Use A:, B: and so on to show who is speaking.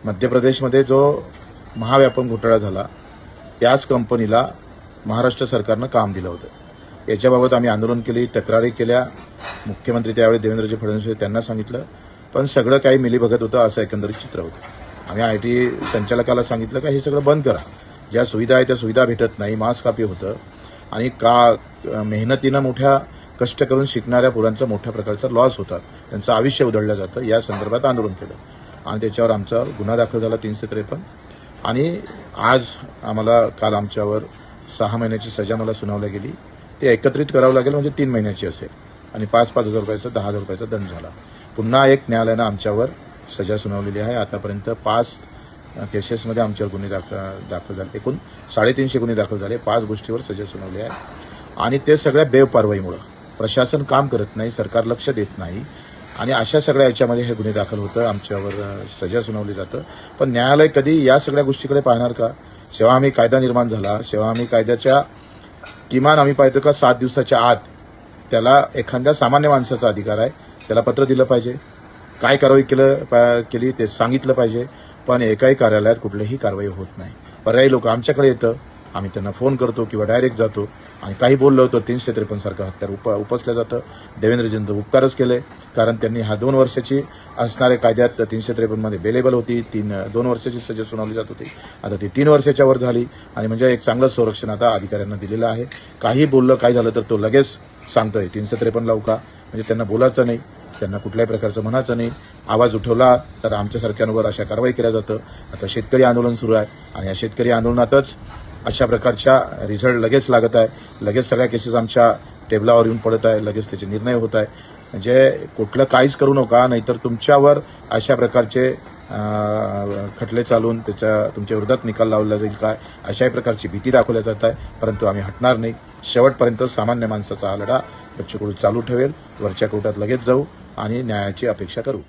A: मध्य प्रदेशमध्ये जो महाव्यापम घोटाळा झाला त्याच कंपनीला महाराष्ट्र सरकारनं काम दिलं होतं। याच्याबाबत आम्ही आंदोलन केली, तक्रारी केल्या। मुख्यमंत्री त्यावेळी देवेंद्रजी फडणवीस होते, त्यांना सांगितलं, पण सगळं काही मिलीभगत होतं असं एकंदरीत चित्र होतं। आम्ही आयटी संचालकाला सांगितलं का हे सगळं बंद करा, ज्या सुविधा आहे त्या सुविधा भेटत नाही, मास्क कापी होतं आणि मेहनतीनं मोठ्या कष्ट करून शिकणाऱ्या पोरांचा मोठ्या प्रकारचा लॉस होतात, त्यांचं आयुष्य उधळलं जातं। या संदर्भात आंदोलन केलं आणि त्याच्यावर आमचा गुन्हा दाखल झाला 353 आणि आज आम्हाला काल आमच्यावर 6 महिन्याची सजा मला सुनावली गेली। ते एकत्रित करावं लागेल म्हणजे 3 महिन्याची असेल आणि 5,000 रुपयाचा 10,000 रुपयाचा दंड झाला। पुन्हा एक न्यायालयानं आमच्यावर सजा सुनावलेली आहे। आतापर्यंत 5 केसेसमध्ये आमच्यावर गुन्हे दाखल झाले, एकूण 350 गुन्हे दाखल झाले, 5 गोष्टीवर सजा सुनावली आहे आणि ते सगळ्या बेकारवाईमुळे प्रशासन काम करत नाही, सरकार लक्ष देत नाही आणि अशा सगळ्या याच्यामध्ये हे गुन्हे दाखल होतं, आमच्यावर सजा सुनावली जातं। पण न्यायालय कधी या सगळ्या गोष्टीकडे पाहणार का? सेवा हमी कायदा निर्माण झाला, सेवा हमी कायद्याच्या किमान आम्ही पाहतो का 7 दिवसाच्या आत त्याला एखाद्या सामान्य माणसाचा अधिकार आहे, त्याला पत्र दिलं पाहिजे, काय कारवाई केली ते सांगितलं पाहिजे, पण एकाही कार्यालयात कुठलीही कारवाई होत नाही। पर्यायी लोक आमच्याकडे येतं, आम्ही त्यांना फोन करतो किंवा डायरेक्ट जातो आणि काही बोललं तर 353 सारखं हत्यार उपसलं जातं। देवेंद्रजींचं उपकारच केले, कारण त्यांनी हा 2 वर्षाची असणाऱ्या कायद्यात 353 मध्ये बेलेबल होती, 2 वर्षाची सजा सुनावली जात होती, आता ती 3 वर्षाच्या वर झाली आणि म्हणजे एक चांगलं संरक्षण आता अधिकाऱ्यांना दिलेलं आहे। काही बोललं काय झालं तर तो लगेच सांगतोय 353 लावू का, म्हणजे त्यांना बोलायचं नाही, त्यांना कुठल्याही प्रकारचं म्हणायचं नाही, आवाज उठवला तर आमच्यासारख्यांवर अशा कारवाई केल्या जातं। आता शेतकरी आंदोलन सुरू आहे आणि या शेतकरी आंदोलनातच अशा प्रकारच्या रिझल्ट लगेच लागत आहे, लगेच सगळ्या केसेस आमच्या टेबलावर येऊन पडत आहे, लगेच त्याचे निर्णय होत आहे। म्हणजे कुठलं काहीच करू नका, नाहीतर तुमच्यावर अशा प्रकारचे खटले चालून तुमच्या विरोधात निकाल लावला जाईल काय, अशाही प्रकारची भीती दाखवल्या जात आहे। परंतु आम्ही हटणार नाही, शेवटपर्यंत सामान्य माणसाचा हा लढा बच्चू कडू चालू ठेवेल, वरच्या कोर्टात लगेच जाऊ आणि न्यायाची अपेक्षा करू।